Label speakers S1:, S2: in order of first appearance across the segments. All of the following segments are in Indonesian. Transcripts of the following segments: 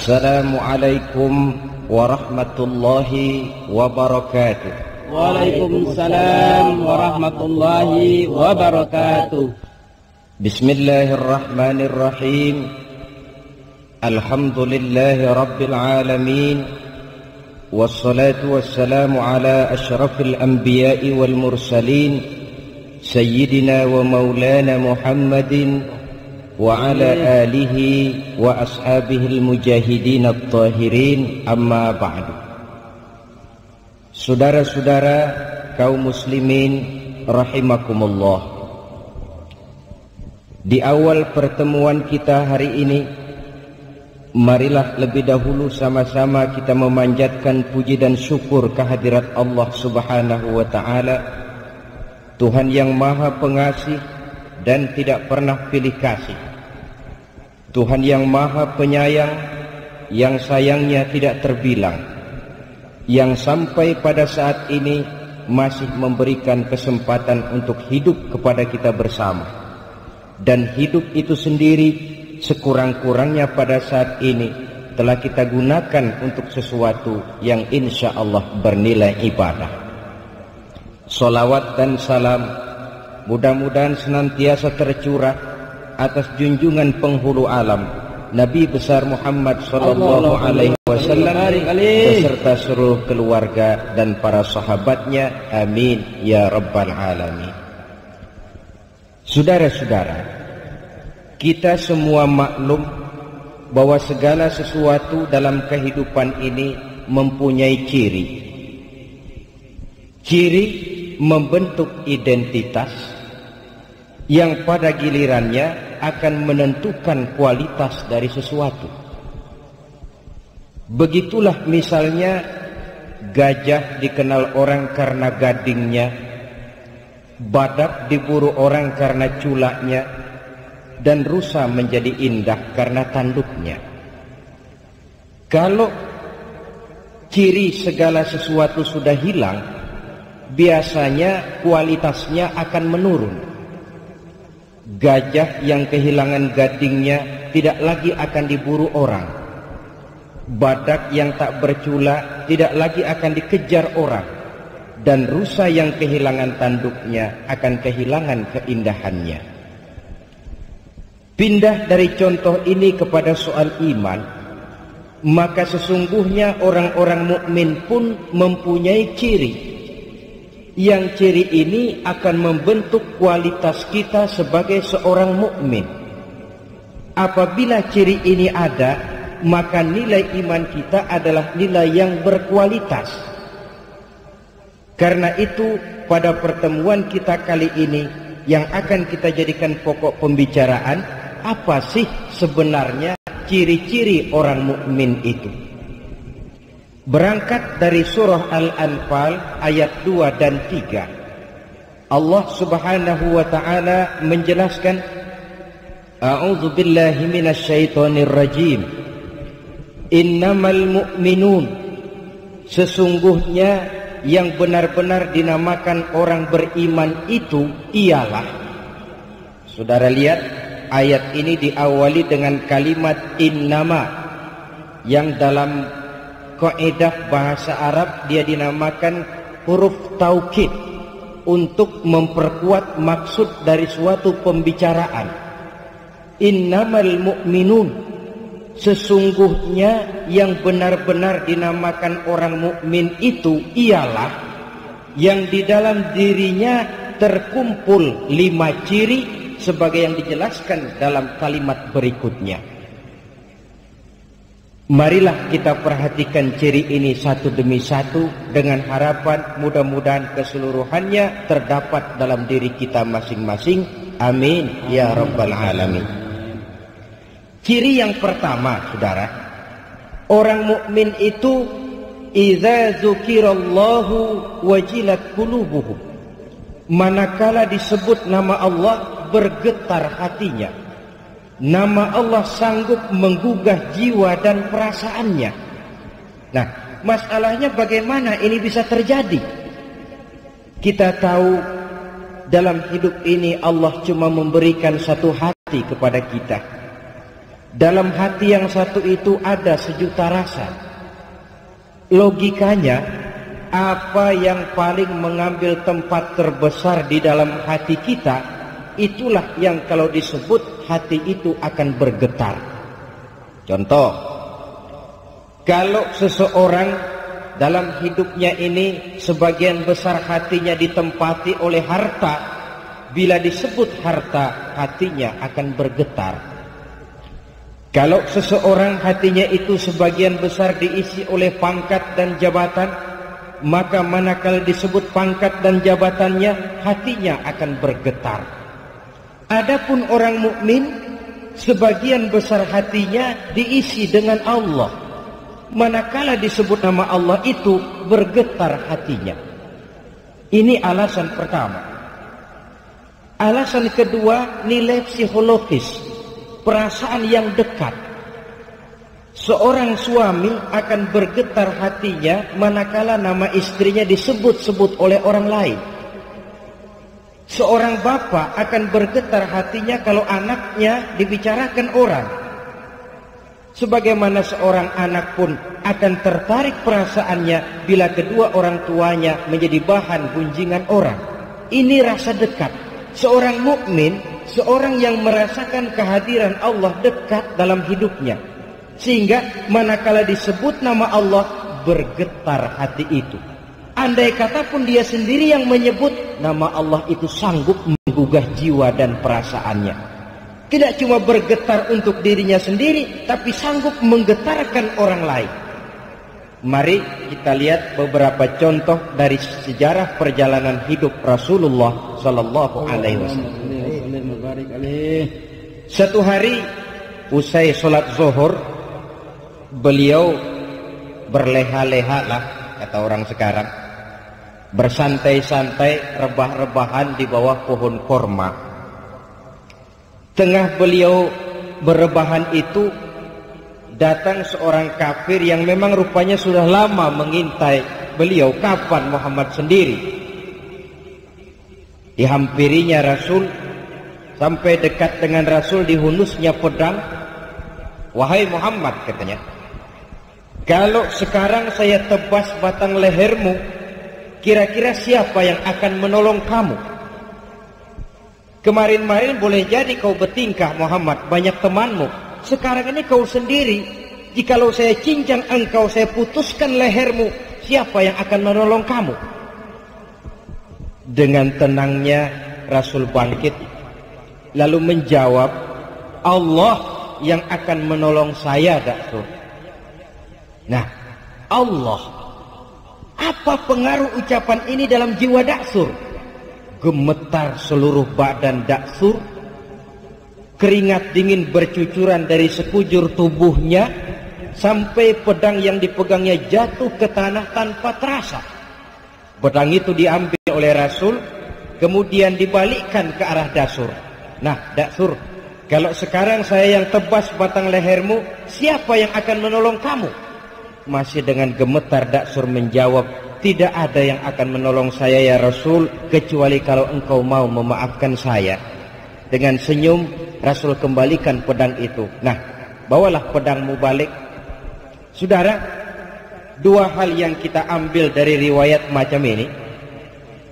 S1: Assalamualaikum warahmatullahi wabarakatuh.
S2: Waalaikumsalam warahmatullahi wabarakatuh.
S1: Bismillahirrahmanirrahim. Alhamdulillahi rabbil alamin. Wassalatu wassalamu ala ashrafil anbiya'i wal mursalin, Sayyidina wa maulana Muhammadin wa ala alihi wa ashabihil mujahidin at-tahirin, amma ba'du. Saudara-saudara kaum muslimin rahimakumullah, di awal pertemuan kita hari ini, marilah lebih dahulu sama-sama kita memanjatkan puji dan syukur kehadirat Allah Subhanahu wa ta'ala, Tuhan yang maha pengasih dan tidak pernah pilih kasih, Tuhan yang maha penyayang, yang sayangnya tidak terbilang, yang sampai pada saat ini masih memberikan kesempatan untuk hidup kepada kita bersama. Dan hidup itu sendiri sekurang-kurangnya pada saat ini telah kita gunakan untuk sesuatu yang insya Allah bernilai ibadah. Salawat dan salam mudah-mudahan senantiasa tercurah atas junjungan penghulu alam, Nabi besar Muhammad sallallahu alaihi wasallam beserta seluruh keluarga dan para sahabatnya, amin ya rabbal alamin. Saudara-saudara, kita semua maklum bahwa segala sesuatu dalam kehidupan ini mempunyai ciri. Ciri membentuk identitas yang pada gilirannya akan menentukan kualitas dari sesuatu. Begitulah misalnya gajah dikenal orang karena gadingnya, badak diburu orang karena culaknya, dan rusa menjadi indah karena tanduknya. Kalau ciri segala sesuatu sudah hilang, biasanya kualitasnya akan menurun. Gajah yang kehilangan gadingnya tidak lagi akan diburu orang. Badak yang tak bercula tidak lagi akan dikejar orang. Dan rusa yang kehilangan tanduknya akan kehilangan keindahannya. Pindah dari contoh ini kepada soal iman, maka sesungguhnya orang-orang mukmin pun mempunyai ciri. Yang ciri ini akan membentuk kualitas kita sebagai seorang mukmin. Apabila ciri ini ada, maka nilai iman kita adalah nilai yang berkualitas. Karena itu pada pertemuan kita kali ini yang akan kita jadikan pokok pembicaraan, apa sih sebenarnya ciri-ciri orang mukmin itu? Berangkat dari surah Al-Anfal ayat 2 dan 3, Allah Subhanahu wa ta'ala menjelaskan, A'udzu billahi minasyaitonir rajim. Innamal mu'minun, sesungguhnya yang benar-benar dinamakan orang beriman itu ialah. Saudara lihat, ayat ini diawali dengan kalimat innama, yang dalam kaidah bahasa Arab dia dinamakan huruf taukid untuk memperkuat maksud dari suatu pembicaraan. Innamal mu'minun, sesungguhnya yang benar-benar dinamakan orang mukmin itu ialah yang di dalam dirinya terkumpul 5 ciri sebagai yang dijelaskan dalam kalimat berikutnya. Marilah kita perhatikan ciri ini satu demi satu dengan harapan mudah-mudahan keseluruhannya terdapat dalam diri kita masing-masing. Amin ya rabbal alamin. Ciri yang pertama, saudara, orang mukmin itu idza dzukirallahu wajilat qulubuhum. Manakala disebut nama Allah bergetar hatinya. Nama Allah sanggup menggugah jiwa dan perasaannya. Nah, masalahnya bagaimana ini bisa terjadi? Kita tahu dalam hidup ini Allah cuma memberikan satu hati kepada kita. Dalam hati yang satu itu ada sejuta rasa. Logikanya, apa yang paling mengambil tempat terbesar di dalam hati kita, itulah yang kalau disebut hati itu akan bergetar. Contoh, kalau seseorang dalam hidupnya ini sebagian besar hatinya ditempati oleh harta, bila disebut harta, hatinya akan bergetar. Kalau seseorang hatinya itu sebagian besar diisi oleh pangkat dan jabatan, maka manakala disebut pangkat dan jabatannya, hatinya akan bergetar. Adapun orang mukmin, sebagian besar hatinya diisi dengan Allah. Manakala disebut nama Allah itu, bergetar hatinya. Ini alasan pertama. Alasan kedua, nilai psikologis, perasaan yang dekat. Seorang suami akan bergetar hatinya manakala nama istrinya disebut-sebut oleh orang lain. Seorang bapak akan bergetar hatinya kalau anaknya dibicarakan orang. Sebagaimana seorang anak pun akan tertarik perasaannya bila kedua orang tuanya menjadi bahan gunjingan orang. Ini rasa dekat. Seorang mukmin, seorang yang merasakan kehadiran Allah dekat dalam hidupnya, sehingga manakala disebut nama Allah, bergetar hati itu. Andai kata pun dia sendiri yang menyebut, nama Allah itu sanggup menggugah jiwa dan perasaannya. Tidak cuma bergetar untuk dirinya sendiri, tapi sanggup menggetarkan orang lain. Mari kita lihat beberapa contoh dari sejarah perjalanan hidup Rasulullah Sallallahu Alaihi Wasallam. Satu hari usai sholat zuhur, beliau berleha-leha lah, kata orang sekarang, bersantai-santai, rebah-rebahan di bawah pohon korma. Tengah beliau berebahan itu, datang seorang kafir yang memang rupanya sudah lama mengintai beliau, kapan Muhammad sendiri. Dihampirinya Rasul, sampai dekat dengan Rasul, dihunusnya pedang. Wahai Muhammad, katanya, kalau sekarang saya tebas batang lehermu, kira-kira siapa yang akan menolong kamu? Kemarin-marin boleh jadi kau bertingkah Muhammad, banyak temanmu. Sekarang ini kau sendiri. Jikalau saya cincang engkau, saya putuskan lehermu, siapa yang akan menolong kamu? Dengan tenangnya Rasul bangkit, lalu menjawab, Allah yang akan menolong saya, Daksur. Nah, Allah. Apa pengaruh ucapan ini dalam jiwa Daksur? Gemetar seluruh badan Daksur. Keringat dingin bercucuran dari sekujur tubuhnya, sampai pedang yang dipegangnya jatuh ke tanah tanpa terasa. Pedang itu diambil oleh Rasul, kemudian dibalikkan ke arah Daksur. Nah, Daksur, kalau sekarang saya yang tebas batang lehermu, siapa yang akan menolong kamu? Masih dengan gemetar Daksur menjawab, tidak ada yang akan menolong saya ya Rasul, kecuali kalau engkau mau memaafkan saya. Dengan senyum Rasul kembalikan pedang itu. Nah, bawalah pedangmu balik. Saudara, dua hal yang kita ambil dari riwayat macam ini.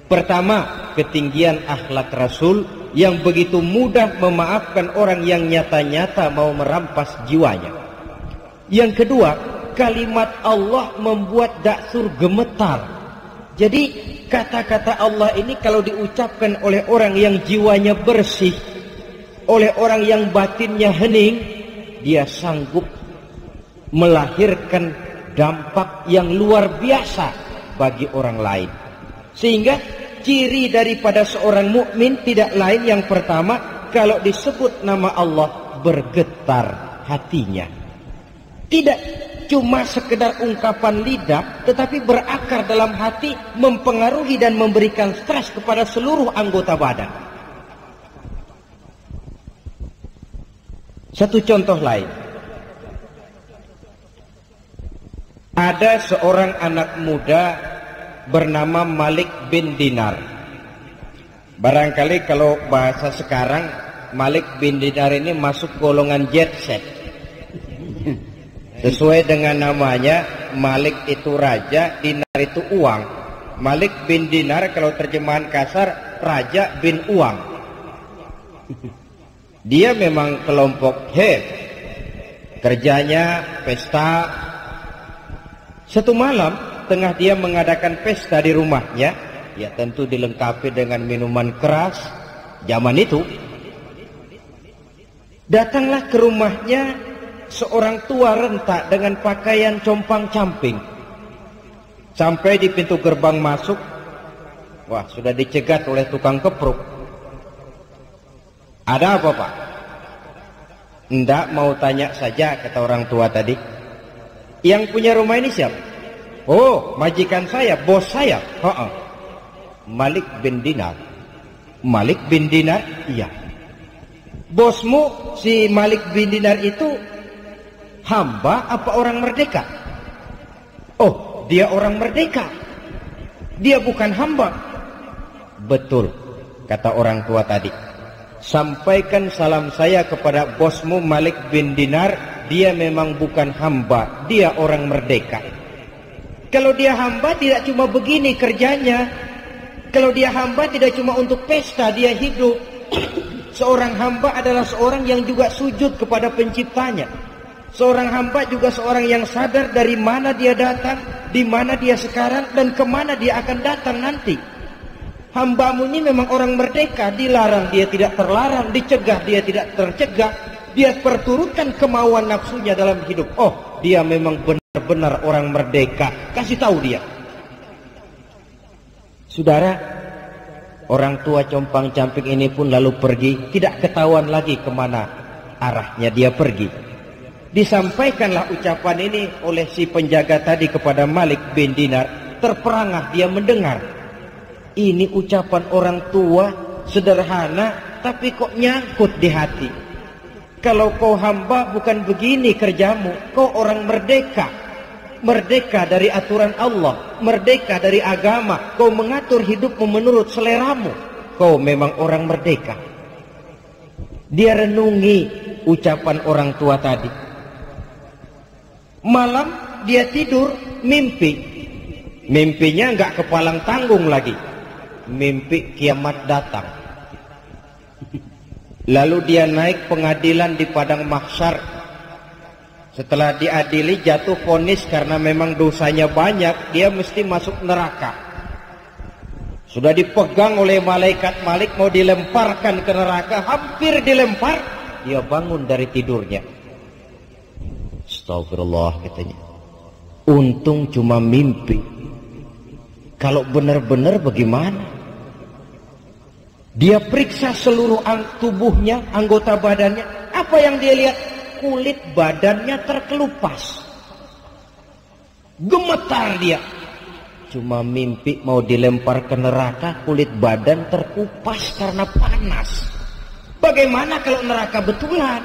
S1: Pertama, ketinggian akhlak Rasul yang begitu mudah memaafkan orang yang nyata-nyata mau merampas jiwanya. Yang kedua, kalimat Allah membuat Daksur gemetar. Jadi kata-kata Allah ini kalau diucapkan oleh orang yang jiwanya bersih, oleh orang yang batinnya hening, dia sanggup melahirkan dampak yang luar biasa bagi orang lain. Sehingga ciri daripada seorang mukmin tidak lain, yang pertama, kalau disebut nama Allah bergetar hatinya. Tidak cuma sekedar ungkapan lidah, tetapi berakar dalam hati, mempengaruhi dan memberikan stres kepada seluruh anggota badan. Satu contoh lain, ada seorang anak muda bernama Malik bin Dinar. Barangkali kalau bahasa sekarang, Malik bin Dinar ini masuk golongan jet set. Sesuai dengan namanya, Malik itu raja, dinar itu uang. Malik bin Dinar kalau terjemahan kasar, raja bin uang. Dia memang kelompok head. Kerjanya pesta. Satu malam tengah dia mengadakan pesta di rumahnya, ya tentu dilengkapi dengan minuman keras zaman itu. Datanglah ke rumahnya seorang tua renta dengan pakaian compang-camping. Sampai di pintu gerbang masuk, wah sudah dicegat oleh tukang kepruk. Ada apa Pak? Enggak, mau tanya saja, kata orang tua tadi. Yang punya rumah ini siapa? Oh, majikan saya, bos saya. Malik bin Dinar. Malik bin Dinar? Iya. Bosmu si Malik bin Dinar itu hamba apa orang merdeka? Oh, dia orang merdeka. Dia bukan hamba. Betul, kata orang tua tadi. Sampaikan salam saya kepada bosmu Malik bin Dinar. Dia memang bukan hamba, dia orang merdeka. Kalau dia hamba tidak cuma begini kerjanya. Kalau dia hamba tidak cuma untuk pesta, dia hidup. Seorang hamba adalah seorang yang juga sujud kepada penciptanya. Seorang hamba juga seorang yang sadar dari mana dia datang, di mana dia sekarang, dan kemana dia akan datang nanti. Hambamu ini memang orang merdeka, dilarang dia tidak terlarang, dicegah dia tidak tercegah. Dia perturutkan kemauan nafsunya dalam hidup. Oh, dia memang benar-benar orang merdeka. Kasih tahu dia. Saudara, orang tua compang-camping ini pun lalu pergi. Tidak ketahuan lagi kemana arahnya dia pergi. Disampaikanlah ucapan ini oleh si penjaga tadi kepada Malik bin Dinar. Terperangah dia mendengar. Ini ucapan orang tua sederhana, tapi kok nyangkut di hati. Kalau kau hamba bukan begini kerjamu. Kau orang merdeka. Merdeka dari aturan Allah. Merdeka dari agama. Kau mengatur hidupmu menurut seleramu. Kau memang orang merdeka. Dia renungi ucapan orang tua tadi. Malam dia tidur mimpi. Mimpinya enggak kepalang tanggung lagi. Mimpi kiamat datang. Lalu dia naik pengadilan di padang mahsyar. Setelah diadili jatuh vonis karena memang dosanya banyak, dia mesti masuk neraka. Sudah dipegang oleh malaikat Malik mau dilemparkan ke neraka, hampir dilempar, dia bangun dari tidurnya. Astagfirullah katanya. Untung cuma mimpi. Kalau benar-benar bagaimana? Dia periksa seluruh tubuhnya, anggota badannya. Apa yang dia lihat? Kulit badannya terkelupas. Gemetar dia. Cuma mimpi mau dilempar ke neraka, kulit badan terkupas karena panas. Bagaimana kalau neraka betulan?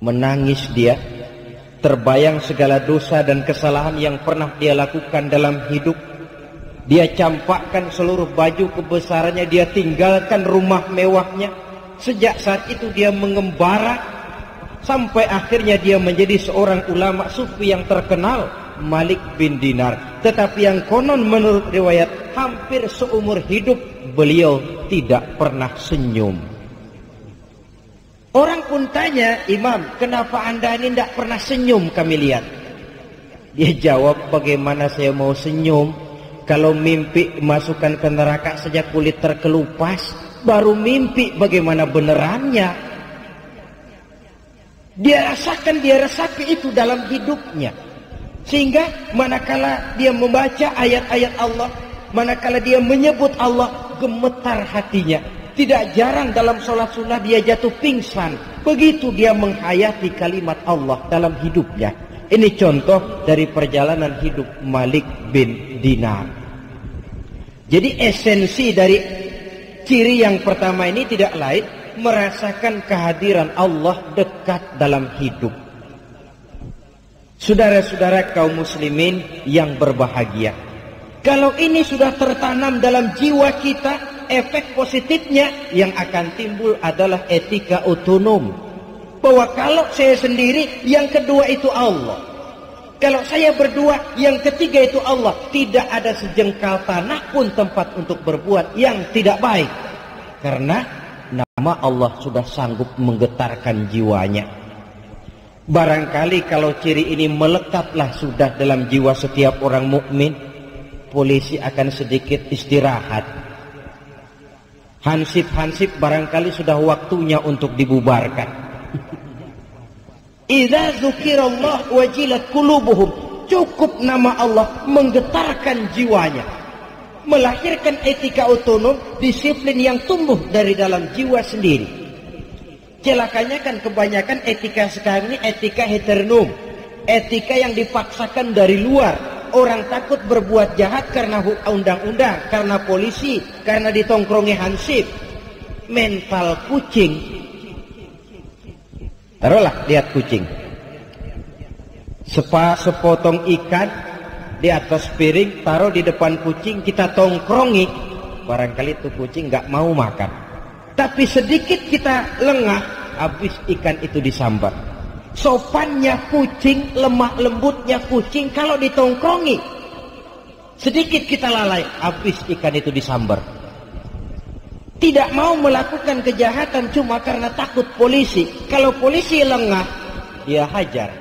S1: Menangis dia. Terbayang segala dosa dan kesalahan yang pernah dia lakukan dalam hidup. Dia campakkan seluruh baju kebesarannya, dia tinggalkan rumah mewahnya. Sejak saat itu dia mengembara sampai akhirnya dia menjadi seorang ulama sufi yang terkenal, Malik bin Dinar. Tetapi yang konon menurut riwayat hampir seumur hidup beliau tidak pernah senyum. Orang pun tanya, Imam, kenapa anda ini tidak pernah senyum kami lihat? Dia jawab, bagaimana saya mau senyum? Kalau mimpi masukkan ke neraka saja kulit terkelupas, baru mimpi bagaimana benerannya. Dia rasakan, dia resapi itu dalam hidupnya. Sehingga manakala dia membaca ayat-ayat Allah, manakala dia menyebut Allah, gemetar hatinya. Tidak jarang dalam sholat sunnah dia jatuh pingsan. Begitu dia menghayati kalimat Allah dalam hidupnya. Ini contoh dari perjalanan hidup Malik bin Dinar. Jadi esensi dari ciri yang pertama ini tidak lain merasakan kehadiran Allah dekat dalam hidup. Saudara-saudara kaum muslimin yang berbahagia, kalau ini sudah tertanam dalam jiwa kita, efek positifnya yang akan timbul adalah etika otonom. bahwa kalau saya sendiri, yang kedua itu Allah. Kalau saya berdua, yang ketiga itu Allah. Tidak ada sejengkal tanah pun tempat untuk berbuat yang tidak baik. Karena nama Allah sudah sanggup menggetarkan jiwanya. Barangkali kalau ciri ini melekatlah sudah dalam jiwa setiap orang mukmin, polisi akan sedikit istirahat. Hansip-hansip barangkali sudah waktunya untuk dibubarkan. Idza dzukirallah wajilat qulubuhum. Cukup nama Allah menggetarkan jiwanya, melahirkan etika otonom, disiplin yang tumbuh dari dalam jiwa sendiri. Celakanya kan kebanyakan etika sekarang ini etika heteronom, etika yang dipaksakan dari luar. Orang takut berbuat jahat karena undang-undang, karena polisi, karena ditongkrongi hansip. Mental kucing. Taruhlah lihat kucing, sepotong ikan di atas piring, taruh di depan kucing, kita tongkrongi, barangkali itu kucing nggak mau makan. Tapi sedikit kita lengah, habis ikan itu disambar. Sopannya kucing, lemah lembutnya kucing, kalau ditongkrongi, sedikit kita lalai, habis ikan itu disambar. Tidak mau melakukan kejahatan cuma karena takut polisi. Kalau polisi lengah, dia hajar.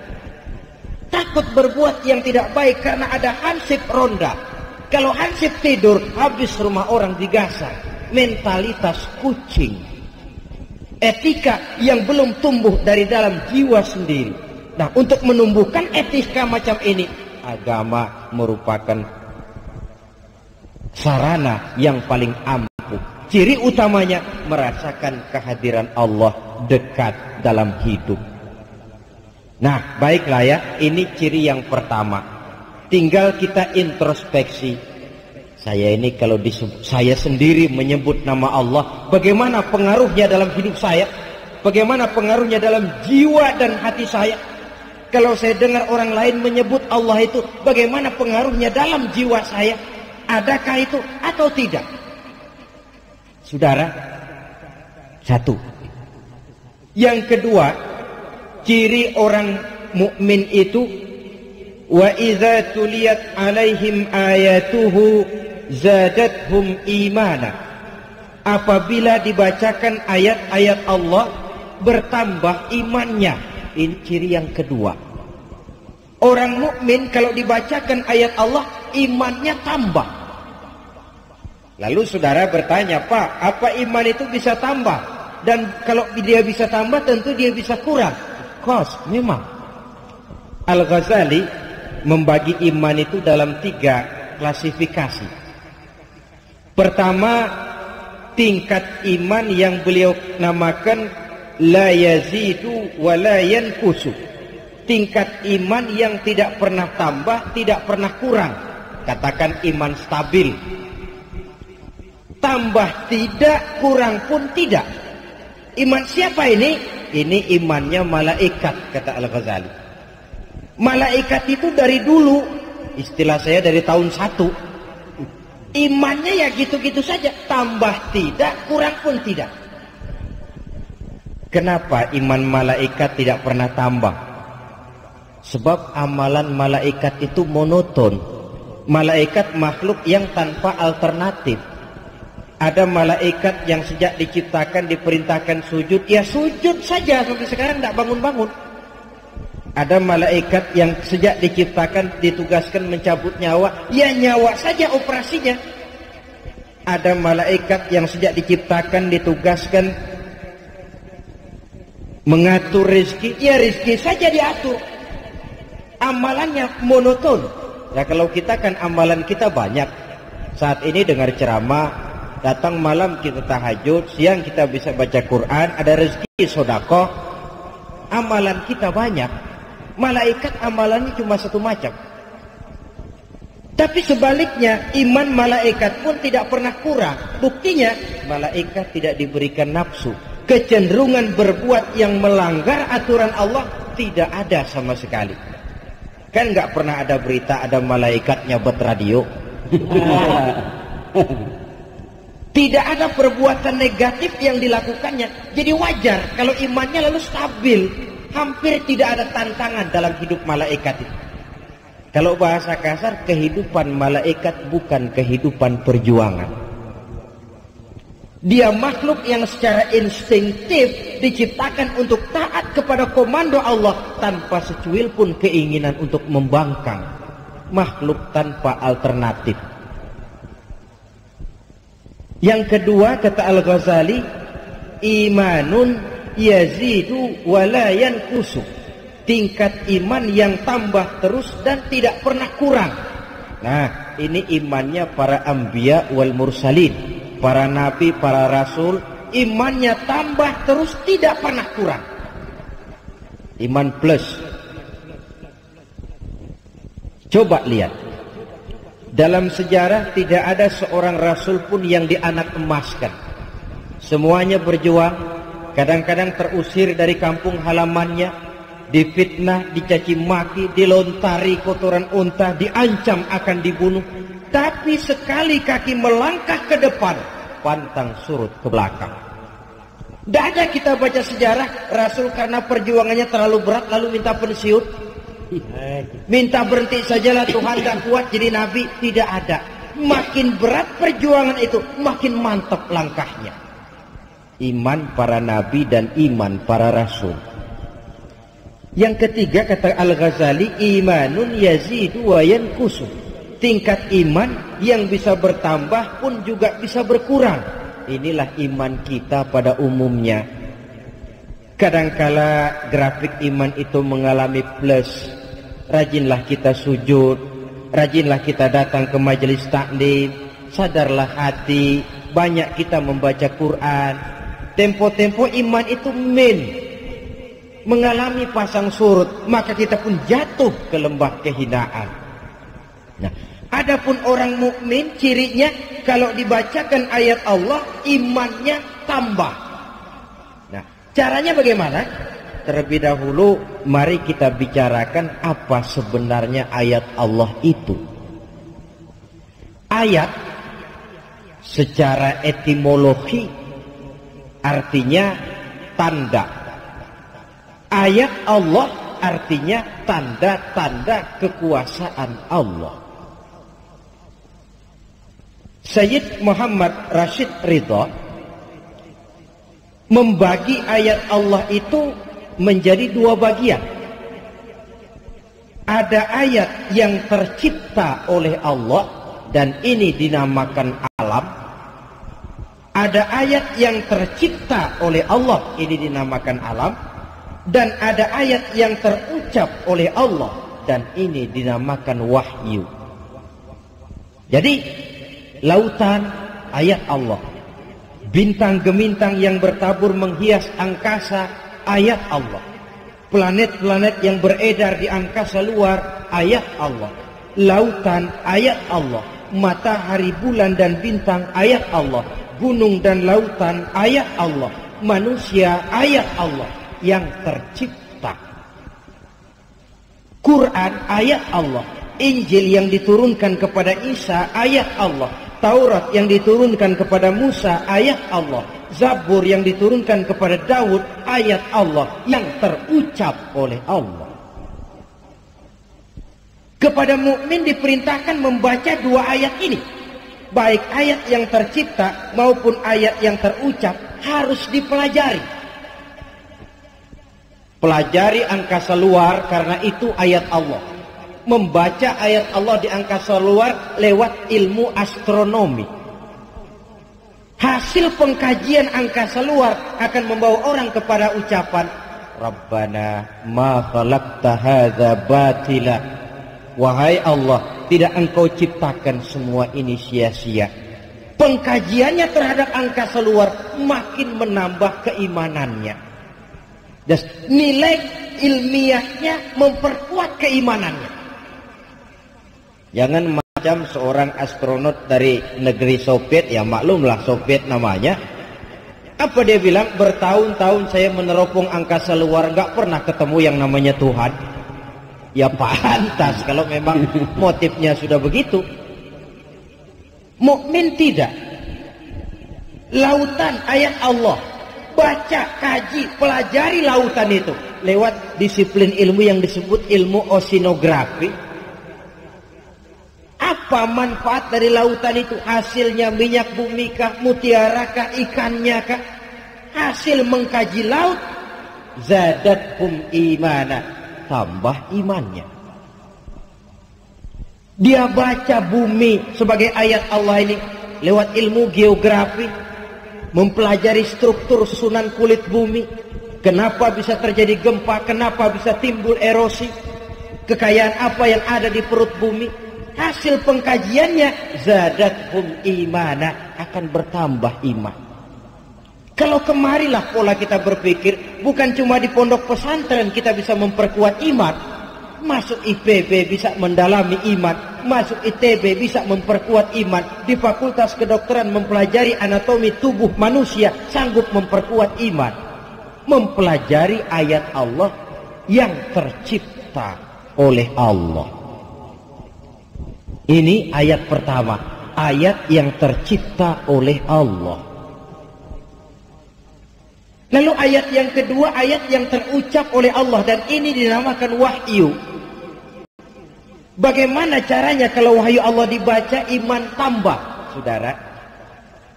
S1: Takut berbuat yang tidak baik karena ada hansip ronda. Kalau hansip tidur, habis rumah orang digasak. Mentalitas kucing. Etika yang belum tumbuh dari dalam jiwa sendiri. Nah, untuk menumbuhkan etika macam ini, agama merupakan sarana yang paling ampuh. Ciri utamanya merasakan kehadiran Allah dekat dalam hidup. Nah, baiklah ya, ini ciri yang pertama. Tinggal kita introspeksi. Saya ini kalau saya sendiri menyebut nama Allah, bagaimana pengaruhnya dalam hidup saya? Bagaimana pengaruhnya dalam jiwa dan hati saya? Kalau saya dengar orang lain menyebut Allah itu, bagaimana pengaruhnya dalam jiwa saya? Adakah itu atau tidak? Saudara, satu. Yang kedua, ciri orang mukmin itu, wa idza tuliyat alaihim ayatuhu zadathum imana. Apabila dibacakan ayat-ayat Allah, bertambah imannya. Ini ciri yang kedua. Orang mukmin kalau dibacakan ayat Allah, imannya tambah. Lalu saudara bertanya, Pak, apa iman itu bisa tambah? Dan kalau dia bisa tambah, tentu dia bisa kurang. Memang. Al-Ghazali membagi iman itu dalam 3 klasifikasi. Pertama, tingkat iman yang beliau namakan la yazidu wa la yanqusu. Tingkat iman yang tidak pernah tambah, tidak pernah kurang. Katakan iman stabil. Tambah tidak, kurang pun tidak. Iman siapa ini? Ini imannya malaikat, kata Al-Ghazali. Malaikat itu dari dulu, istilah saya dari tahun 1. Imannya ya gitu-gitu saja, tambah tidak, kurang pun tidak. Kenapa iman malaikat tidak pernah tambah? Sebab amalan malaikat itu monoton. Malaikat makhluk yang tanpa alternatif. Ada malaikat yang sejak diciptakan diperintahkan sujud, ya sujud saja sampai sekarang tidak bangun-bangun. Ada malaikat yang sejak diciptakan ditugaskan mencabut nyawa, ya nyawa saja operasinya. Ada malaikat yang sejak diciptakan ditugaskan mengatur rezeki, ya rezeki saja diatur. Amalannya monoton. Ya kalau kita kan amalan kita banyak. Saat ini dengar ceramah, datang malam kita tahajud, siang kita bisa baca Quran, ada rezeki sedekah. Amalan kita banyak. Malaikat amalannya cuma satu macam. Tapi sebaliknya, iman malaikat pun tidak pernah kurang. Buktinya, malaikat tidak diberikan nafsu. Kecenderungan berbuat yang melanggar aturan Allah tidak ada sama sekali. Kan nggak pernah ada berita ada malaikat nyabet radio. Tidak ada perbuatan negatif yang dilakukannya. Jadi wajar kalau imannya lalu stabil. Hampir tidak ada tantangan dalam hidup malaikat itu. Kalau bahasa kasar, kehidupan malaikat bukan kehidupan perjuangan. Dia makhluk yang secara instinktif diciptakan untuk taat kepada komando Allah tanpa secuil pun keinginan untuk membangkang. Makhluk tanpa alternatif. Yang kedua, kata Al-Ghazali, imanun yazidu wala yanqusu. Tingkat iman yang tambah terus dan tidak pernah kurang. Nah, ini imannya para anbiya wal mursalin, para nabi, para rasul, imannya tambah terus tidak pernah kurang. Iman plus. Coba lihat. Dalam sejarah tidak ada seorang rasul pun yang dianak emaskan. Semuanya berjuang, kadang-kadang terusir dari kampung halamannya, difitnah, dicaci maki, dilontari kotoran unta, diancam akan dibunuh. Tapi sekali kaki melangkah ke depan, pantang surut ke belakang. Tidak ada kita baca sejarah rasul karena perjuangannya terlalu berat lalu minta pensiun. Minta berhenti sajalah, Tuhan gak kuat jadi nabi. Tidak ada. Makin berat perjuangan itu, makin mantap langkahnya. Iman para nabi dan iman para rasul. Yang ketiga, kata Al-Ghazali, imanun yazidu wa yanqusu. Tingkat iman yang bisa bertambah pun juga bisa berkurang. Inilah iman kita pada umumnya. Kadangkala grafik iman itu mengalami plus. Rajinlah kita sujud, rajinlah kita datang ke majelis taklim, sadarlah hati, banyak kita membaca Quran. Tempo-tempo iman itu mengalami pasang surut, maka kita pun jatuh ke lembah kehinaan. Nah, adapun orang mukmin cirinya kalau dibacakan ayat Allah imannya tambah. Nah, caranya bagaimana? Terlebih dahulu mari kita bicarakan apa sebenarnya ayat Allah itu. Ayat secara etimologi artinya tanda. Ayat Allah artinya tanda-tanda kekuasaan Allah. Sayyid Muhammad Rashid Ridha membagi ayat Allah itu menjadi dua bagian. Ada ayat yang tercipta oleh Allah dan ini dinamakan alam. Ada ayat yang tercipta oleh Allah, ini dinamakan alam. Dan ada ayat yang terucap oleh Allah dan ini dinamakan wahyu. Jadi lautan ayat Allah, bintang gemintang yang bertabur menghias angkasa ayat Allah, planet-planet yang beredar di angkasa luar ayat Allah, lautan ayat Allah, matahari, bulan dan bintang ayat Allah, gunung dan lautan ayat Allah, manusia ayat Allah yang tercipta. Quran ayat Allah, Injil yang diturunkan kepada Isa ayat Allah, Taurat yang diturunkan kepada Musa ayat Allah, Zabur yang diturunkan kepada Daud ayat Allah yang terucap oleh Allah. Kepada mukmin diperintahkan membaca dua ayat ini. Baik ayat yang tercipta maupun ayat yang terucap harus dipelajari. Pelajari angkasa luar karena itu ayat Allah. Membaca ayat Allah di angkasa luar lewat ilmu astronomi. Hasil pengkajian angkasa luar akan membawa orang kepada ucapan Rabbana ma khalaqta hadza batila. Wahai Allah, tidak engkau ciptakan semua ini sia-sia. Pengkajiannya terhadap angkasa luar makin menambah keimanannya. Dan nilai ilmiahnya memperkuat keimanannya. Jangan macam seorang astronot dari negeri Soviet, ya maklumlah Soviet namanya. Apa dia bilang? Bertahun-tahun saya meneropong angkasa luar, nggak pernah ketemu yang namanya Tuhan. Ya pantas kalau memang motifnya sudah begitu. Mukmin tidak. Lautan ayat Allah. Baca, kaji, pelajari lautan itu lewat disiplin ilmu yang disebut ilmu oceanografi. Apa manfaat dari lautan itu? Hasilnya minyak bumi kah, mutiara kah, ikannya kah? Hasil mengkaji laut, zadathum imana, tambah imannya. Dia baca bumi sebagai ayat Allah ini lewat ilmu geografi, mempelajari struktur susunan kulit bumi, kenapa bisa terjadi gempa, kenapa bisa timbul erosi, kekayaan apa yang ada di perut bumi. Hasil pengkajiannya zadathum imana, akan bertambah iman. Kalau kemarilah pola kita berpikir, bukan cuma di pondok pesantren kita bisa memperkuat iman. Masuk IPB bisa mendalami iman, masuk ITB bisa memperkuat iman, di fakultas kedokteran mempelajari anatomi tubuh manusia sanggup memperkuat iman. Mempelajari ayat Allah yang tercipta oleh Allah. Ini ayat pertama, ayat yang tercipta oleh Allah. Lalu ayat yang kedua, ayat yang terucap oleh Allah, dan ini dinamakan wahyu. Bagaimana caranya kalau wahyu Allah dibaca iman tambah? Saudara,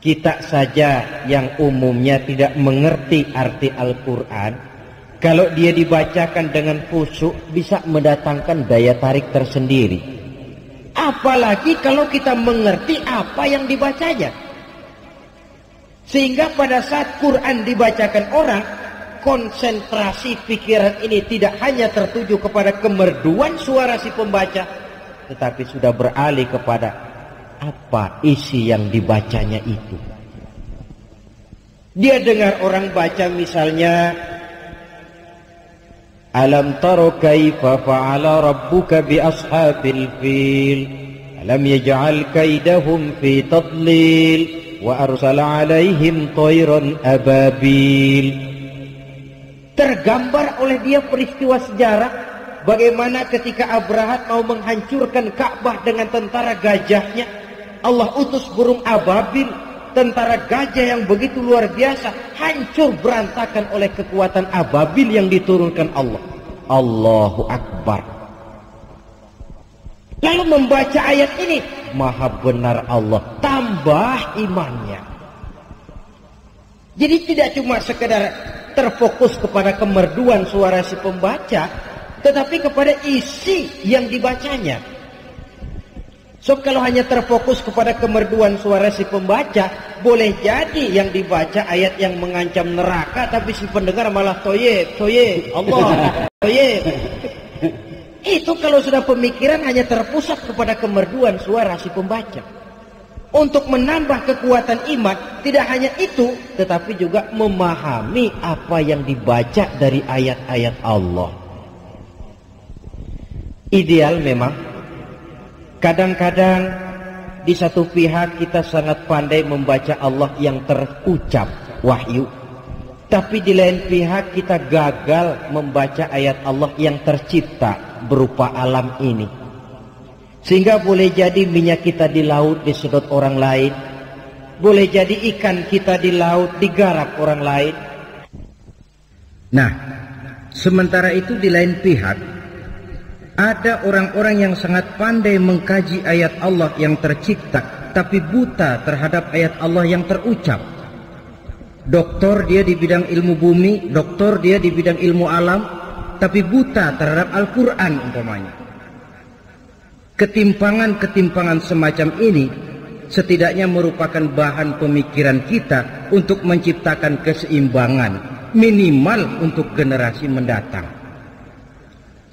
S1: kita saja yang umumnya tidak mengerti arti Al-Quran, kalau dia dibacakan dengan khusyuk bisa mendatangkan daya tarik tersendiri. Apalagi kalau kita mengerti apa yang dibacanya. Sehingga pada saat Quran dibacakan orang, konsentrasi pikiran ini tidak hanya tertuju kepada kemerduan suara si pembaca, tetapi sudah beralih kepada apa isi yang dibacanya itu. Dia dengar orang baca misalnya, alam taro kaifa fa'ala rabbuka bi ashabil fil alam yaj'al kaidahum fi tadlil wa arsala alaihim tayran ababil. Tergambar oleh dia peristiwa sejarah bagaimana ketika Abrahat mau menghancurkan Ka'bah dengan tentara gajahnya, Allah utus burung ababil, tentara gajah yang begitu luar biasa, hancur berantakan oleh kekuatan ababil yang diturunkan Allah. Allahu Akbar. Lalu membaca ayat ini, maha benar Allah, tambah imannya. Jadi tidak cuma sekedar terfokus kepada kemerduan suara si pembaca, tetapi kepada isi yang dibacanya. So kalau hanya terfokus kepada kemerduan suara si pembaca, boleh jadi yang dibaca ayat yang mengancam neraka, tapi si pendengar malah toyib, Allah, toyib. Itu kalau sudah pemikiran hanya terpusat kepada kemerduan suara si pembaca. Untuk menambah kekuatan iman, tidak hanya itu, tetapi juga memahami apa yang dibaca dari ayat-ayat Allah. Ideal memang, kadang-kadang di satu pihak kita sangat pandai membaca Allah yang terucap, wahyu. Tapi di lain pihak kita gagal membaca ayat Allah yang tercipta berupa alam ini. Sehingga boleh jadi minyak kita di laut disedot orang lain, boleh jadi ikan kita di laut digarap orang lain. Nah, sementara itu di lain pihak ada orang-orang yang sangat pandai mengkaji ayat Allah yang tercipta, tapi buta terhadap ayat Allah yang terucap. Doktor dia di bidang ilmu bumi, doktor dia di bidang ilmu alam, tapi buta terhadap Al-Quran umpamanya. Ketimpangan-ketimpangan semacam ini setidaknya merupakan bahan pemikiran kita untuk menciptakan keseimbangan minimal untuk generasi mendatang.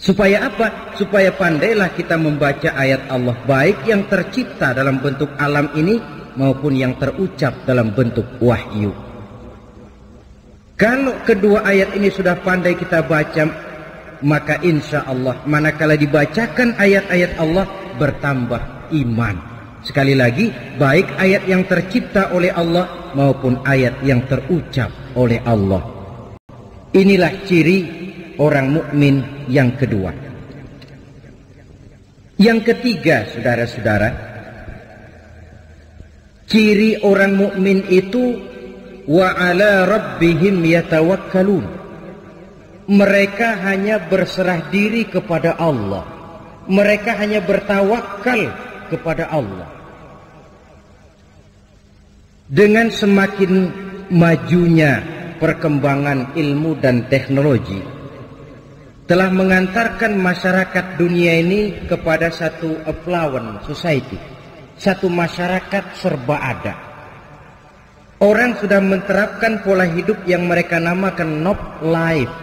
S1: Supaya apa? Supaya pandailah kita membaca ayat Allah, baik yang tercipta dalam bentuk alam ini maupun yang terucap dalam bentuk wahyu. Kalau kedua ayat ini sudah pandai kita baca, maka insya Allah manakala dibacakan ayat-ayat Allah bertambah iman. Sekali lagi, baik ayat yang tercipta oleh Allah maupun ayat yang terucap oleh Allah. Inilah ciri orang mukmin yang kedua. Yang ketiga, saudara-saudara, Ciri orang mukmin itu wa ala rabbihim yatawakkalun. Mereka hanya berserah diri kepada Allah. Mereka hanya bertawakal kepada Allah. Dengan semakin majunya perkembangan ilmu dan teknologi telah mengantarkan masyarakat dunia ini kepada satu affluent society, satu masyarakat serba ada. Orang sudah menerapkan pola hidup yang mereka namakan knob life,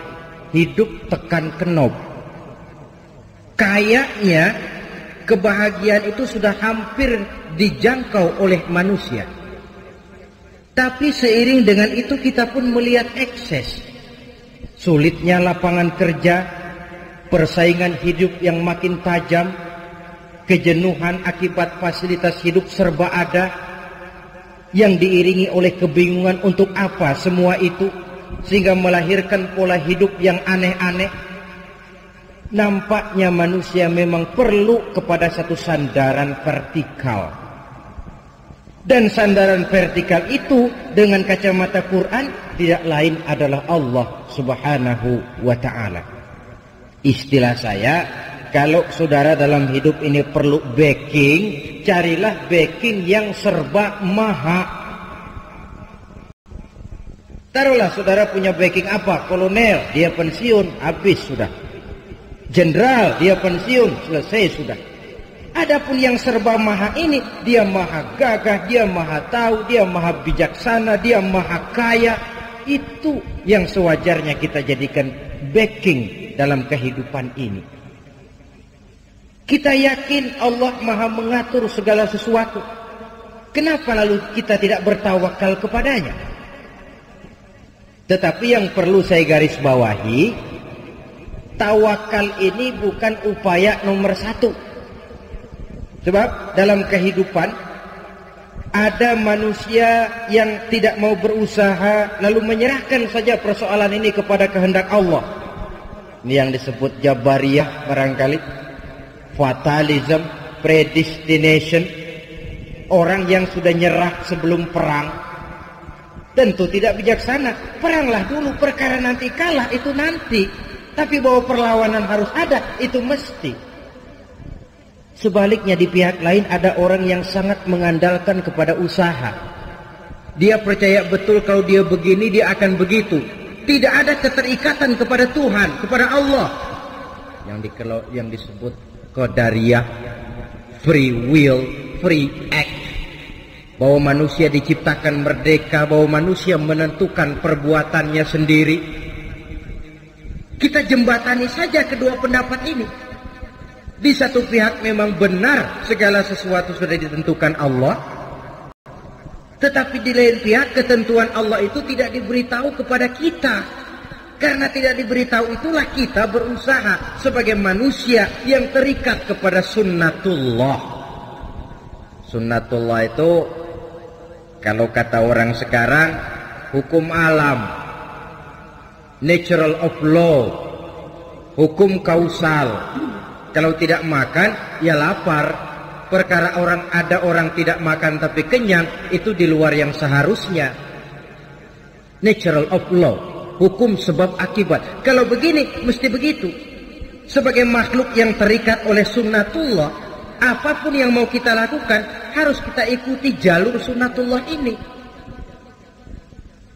S1: hidup tekan knob. Kayaknya kebahagiaan itu sudah hampir dijangkau oleh manusia. Tapi seiring dengan itu kita pun melihat ekses. Sulitnya lapangan kerja, persaingan hidup yang makin tajam, kejenuhan akibat fasilitas hidup serba ada, yang diiringi oleh kebingungan untuk apa semua itu, sehingga melahirkan pola hidup yang aneh-aneh. Nampaknya manusia memang perlu kepada satu sandaran vertikal. Dan sandaran vertikal itu dengan kacamata Quran tidak lain adalah Allah Subhanahu wa ta'ala. Istilah saya, kalau saudara dalam hidup ini perlu backing, carilah backing yang serba maha. Taruhlah saudara punya backing apa? Kolonel, dia pensiun, habis sudah. Jenderal, dia pensiun, selesai sudah. Adapun yang serba maha ini, dia maha gagah, dia maha tahu, dia maha bijaksana, dia maha kaya. Itu yang sewajarnya kita jadikan backing dalam kehidupan ini. Kita yakin Allah maha mengatur segala sesuatu. Kenapa lalu kita tidak bertawakal kepadanya? Tetapi yang perlu saya garis bawahi, tawakal ini bukan upaya nomor satu. Sebab dalam kehidupan ada manusia yang tidak mau berusaha lalu menyerahkan saja persoalan ini kepada kehendak Allah. Ini yang disebut Jabariyah barangkali, fatalism, predestination. Orang yang sudah nyerah sebelum perang tentu tidak bijaksana. Peranglah dulu, perkara nanti kalah itu nanti. Tapi bahwa perlawanan harus ada, itu mesti. Sebaliknya di pihak lain ada orang yang sangat mengandalkan kepada usaha. Dia percaya betul kalau dia begini dia akan begitu. Tidak ada keterikatan kepada Tuhan, kepada Allah. Yang disebut qadariyah, free will, free act. Bahwa manusia diciptakan merdeka, bahwa manusia menentukan perbuatannya sendiri. Kita jembatani saja kedua pendapat ini. Di satu pihak memang benar segala sesuatu sudah ditentukan Allah. Tetapi di lain pihak ketentuan Allah itu tidak diberitahu kepada kita. Karena tidak diberitahu itulah kita berusaha sebagai manusia yang terikat kepada sunnatullah. Sunnatullah itu kalau kata orang sekarang hukum alam, natural of law, hukum kausal. Kalau tidak makan, ya lapar. Perkara ada orang tidak makan tapi kenyang, itu di luar yang seharusnya. Natural of law, hukum sebab akibat. Kalau begini, mesti begitu. Sebagai makhluk yang terikat oleh sunnatullah, apapun yang mau kita lakukan, harus kita ikuti jalur sunnatullah ini.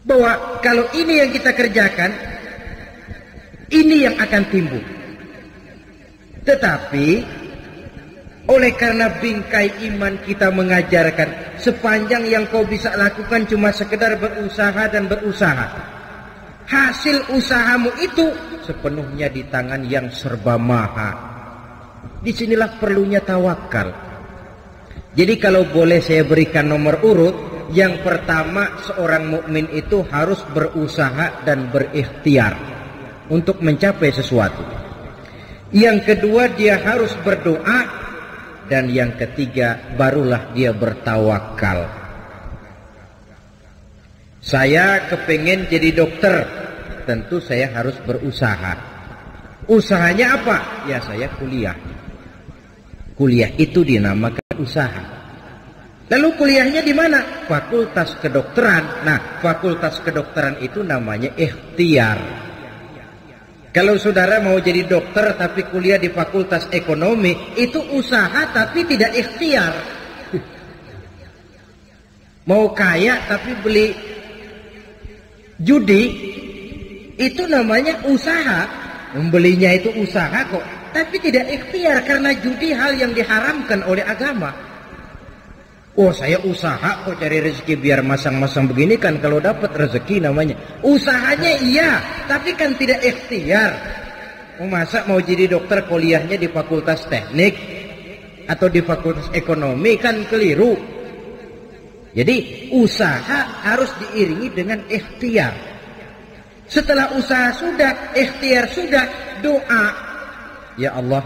S1: Bahwa kalau ini yang kita kerjakan, ini yang akan timbul. Tetapi oleh karena bingkai iman kita mengajarkan sepanjang yang kau bisa lakukan cuma sekedar berusaha dan berusaha, hasil usahamu itu sepenuhnya di tangan yang serba maha. Disinilah perlunya tawakal. Jadi kalau boleh saya berikan nomor urut, yang pertama seorang mukmin itu harus berusaha dan berikhtiar untuk mencapai sesuatu. Yang kedua dia harus berdoa, dan yang ketiga barulah dia bertawakal. Saya kepengen jadi dokter, tentu saya harus berusaha. Usahanya apa? Ya saya kuliah. Kuliah itu dinamakan usaha. Lalu kuliahnya di mana? Fakultas Kedokteran. Nah, fakultas kedokteran itu namanya ikhtiar. Kalau saudara mau jadi dokter tapi kuliah di fakultas ekonomi, itu usaha tapi tidak ikhtiar. Mau kaya tapi beli judi, itu namanya usaha. Membelinya itu usaha kok, tapi tidak ikhtiar karena judi hal yang diharamkan oleh agama. Oh, saya usaha kok cari rezeki biar masang-masang begini kan kalau dapat rezeki namanya. Usahanya iya, tapi kan tidak ikhtiar. Masa mau jadi dokter kuliahnya di fakultas teknik atau di fakultas ekonomi kan keliru. Jadi usaha harus diiringi dengan ikhtiar. Setelah usaha sudah, ikhtiar sudah, doa. Ya Allah,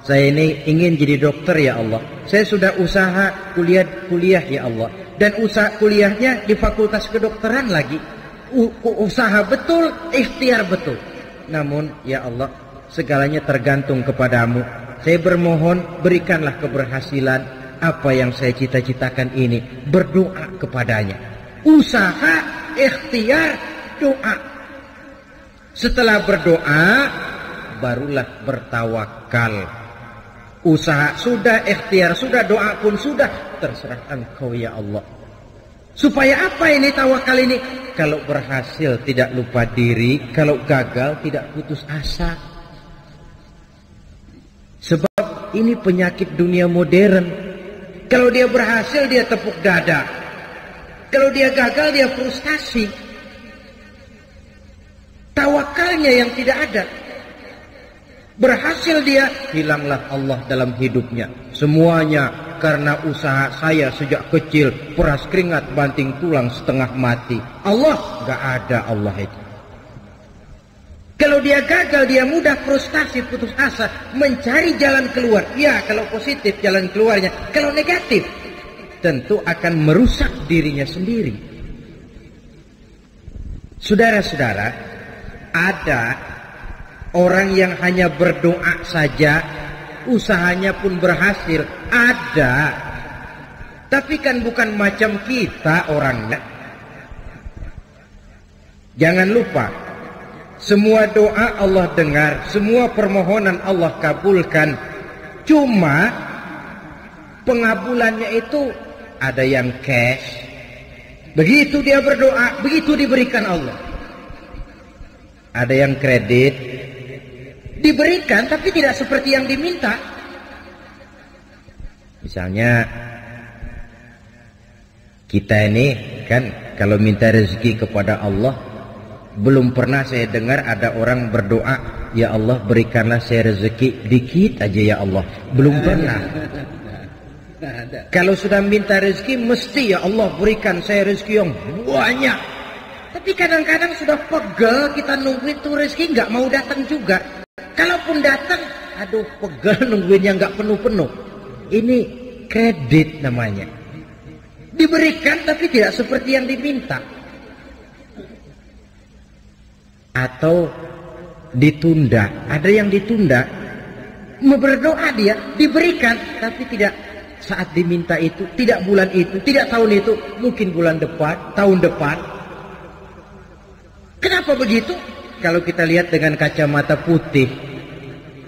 S1: saya ini ingin jadi dokter ya Allah. Saya sudah usaha kuliah ya Allah. Dan usaha kuliahnya di fakultas kedokteran lagi. Usaha betul, ikhtiar betul. Namun ya Allah, segalanya tergantung kepadamu. Saya bermohon berikanlah keberhasilan apa yang saya cita-citakan ini. Berdoa kepadanya. Usaha, ikhtiar, doa. Setelah berdoa, barulah bertawakal. Usaha sudah, ikhtiar sudah, doa pun sudah. Terserah Engkau ya Allah. Supaya apa ini tawakal ini? Kalau berhasil tidak lupa diri, kalau gagal tidak putus asa. Sebab ini penyakit dunia modern. Kalau dia berhasil dia tepuk dada. Kalau dia gagal dia frustasi. Tawakalnya yang tidak ada. Berhasil dia, hilanglah Allah dalam hidupnya. Semuanya karena usaha saya sejak kecil, peras keringat banting tulang setengah mati. Allah, gak ada Allah itu. Kalau dia gagal, dia mudah frustasi, putus asa, mencari jalan keluar. Ya, kalau positif jalan keluarnya. Kalau negatif, tentu akan merusak dirinya sendiri. Saudara-saudara, ada orang yang hanya berdoa saja, usahanya pun berhasil. Ada. Tapi kan bukan macam kita orangnya. Jangan lupa, semua doa Allah dengar, semua permohonan Allah kabulkan. Cuma pengabulannya itu ada yang cash. Begitu dia berdoa, begitu diberikan Allah. Ada yang kredit, diberikan tapi tidak seperti yang diminta. Misalnya kita ini kan kalau minta rezeki kepada Allah, belum pernah saya dengar ada orang berdoa, ya Allah berikanlah saya rezeki dikit aja ya Allah. Belum pernah. Kalau sudah minta rezeki mesti ya Allah berikan saya rezeki yang banyak. Tapi kadang-kadang sudah pegel kita nungguin tuh rezeki nggak mau datang juga. Kalaupun datang, aduh pegel nungguinnya nggak penuh-penuh. Ini kredit namanya. Diberikan tapi tidak seperti yang diminta. Atau ditunda. Ada yang ditunda. Berdoa dia diberikan tapi tidak saat diminta itu, tidak bulan itu, tidak tahun itu, mungkin bulan depan, tahun depan. Kenapa begitu? Kalau kita lihat dengan kacamata putih,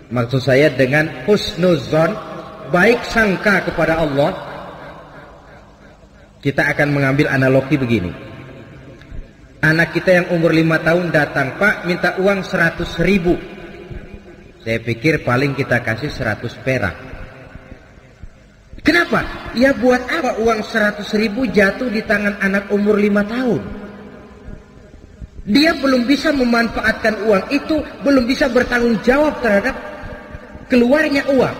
S1: maksud saya dengan husnuzon, baik sangka kepada Allah, kita akan mengambil analogi begini. Anak kita yang umur 5 tahun datang, Pak minta uang 100.000. Saya pikir paling kita kasih 100 perak. Kenapa? Ya buat apa uang 100.000 jatuh di tangan anak umur 5 tahun? Dia belum bisa memanfaatkan uang itu, belum bisa bertanggung jawab terhadap keluarnya uang.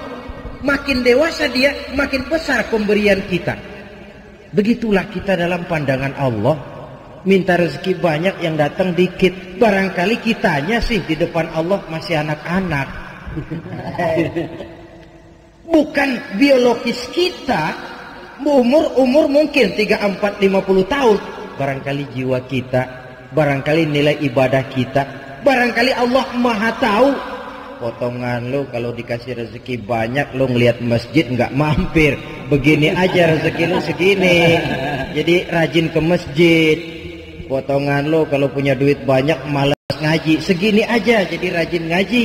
S1: Makin dewasa dia, makin besar pemberian kita. Begitulah kita dalam pandangan Allah. Minta rezeki banyak, yang datang dikit. Barangkali kitanya sih di depan Allah masih anak-anak. Bukan biologis kita. Umur mungkin 3, 4, 50 tahun. Barangkali jiwa kita, barangkali nilai ibadah kita, barangkali Allah Maha tahu potongan lo kalau dikasih rezeki banyak lo ngelihat masjid nggak mampir. Begini aja rezeki lo segini. Jadi rajin ke masjid. Potongan lo kalau punya duit banyak malas ngaji. Segini aja jadi rajin ngaji.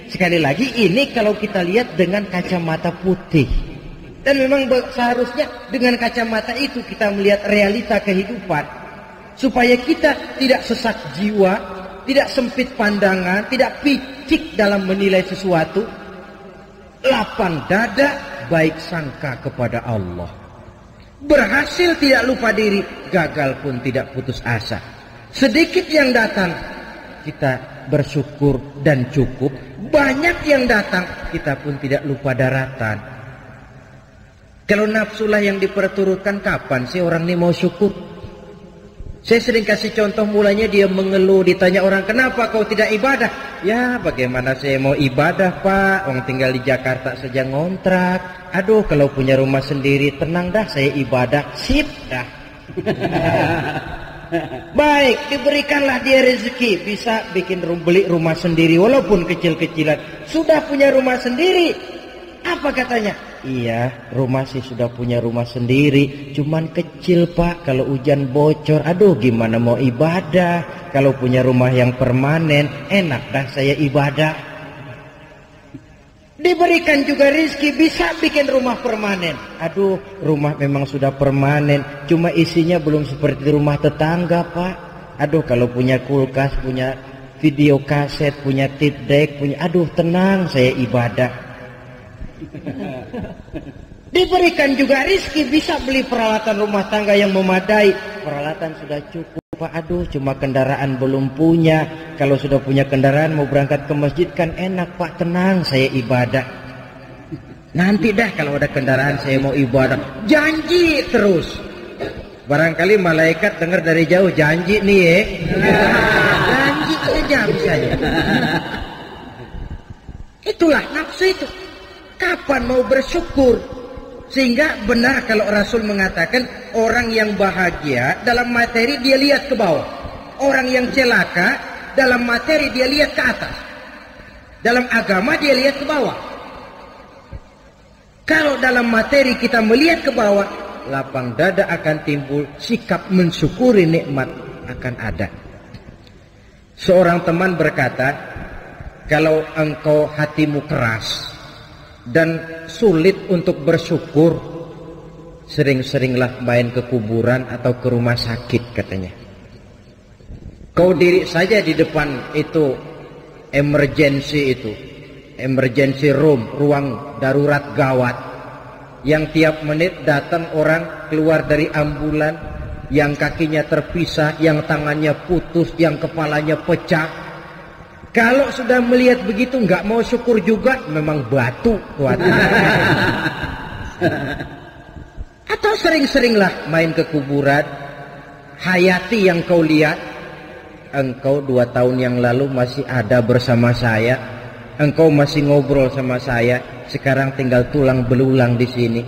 S1: Sekali lagi ini kalau kita lihat dengan kacamata putih. Dan memang seharusnya dengan kacamata itu kita melihat realita kehidupan. Supaya kita tidak sesak jiwa, tidak sempit pandangan, tidak picik dalam menilai sesuatu. Lapang dada, baik sangka kepada Allah. Berhasil tidak lupa diri, gagal pun tidak putus asa. Sedikit yang datang, kita bersyukur dan cukup. Banyak yang datang, kita pun tidak lupa daratan. Kalau nafsulah yang diperturutkan, kapan sih orang ini mau syukur? Saya sering kasih contoh, mulanya dia mengeluh, ditanya orang, kenapa kau tidak ibadah? Ya bagaimana saya mau ibadah pak, orang tinggal di Jakarta saja ngontrak. Aduh kalau punya rumah sendiri, tenang dah saya ibadah, sip dah. Baik, diberikanlah dia rezeki, bisa bikin beli rumah sendiri walaupun kecil-kecilan. Sudah punya rumah sendiri, apa katanya? Iya, rumah sih sudah punya rumah sendiri, cuman kecil pak, kalau hujan bocor, aduh gimana mau ibadah. Kalau punya rumah yang permanen, enak dah saya ibadah. Diberikan juga rezeki, bisa bikin rumah permanen. Aduh, rumah memang sudah permanen, cuma isinya belum seperti rumah tetangga pak. Aduh kalau punya kulkas, punya video kaset, punya tape deck, punya, aduh tenang saya ibadah. Diberikan juga rezeki, bisa beli peralatan rumah tangga yang memadai. Peralatan sudah cukup pak, aduh cuma kendaraan belum punya. Kalau sudah punya kendaraan mau berangkat ke masjid kan enak pak, tenang saya ibadah. Nanti dah kalau ada kendaraan saya mau ibadah. Janji terus. Barangkali malaikat dengar dari jauh, janji nih ya. Janji aja misalnya. Itulah nafsu itu. Kapan mau bersyukur? Sehingga benar kalau Rasul mengatakan orang yang bahagia dalam materi dia lihat ke bawah. Orang yang celaka dalam materi dia lihat ke atas. Dalam agama dia lihat ke bawah. Kalau dalam materi kita melihat ke bawah, lapang dada akan timbul, sikap mensyukuri nikmat akan ada. Seorang teman berkata, kalau engkau hatimu keras dan sulit untuk bersyukur, sering-seringlah main ke kuburan atau ke rumah sakit katanya. Kau diri saja di depan itu emergency room, ruang darurat gawat, yang tiap menit datang orang keluar dari ambulan, yang kakinya terpisah, yang tangannya putus, yang kepalanya pecah. Kalau sudah melihat begitu nggak mau syukur juga, memang batu kuatnya. Atau sering-seringlah main ke kuburan, hayati yang kau lihat. Engkau 2 tahun yang lalu masih ada bersama saya, engkau masih ngobrol sama saya, sekarang tinggal tulang belulang di sini.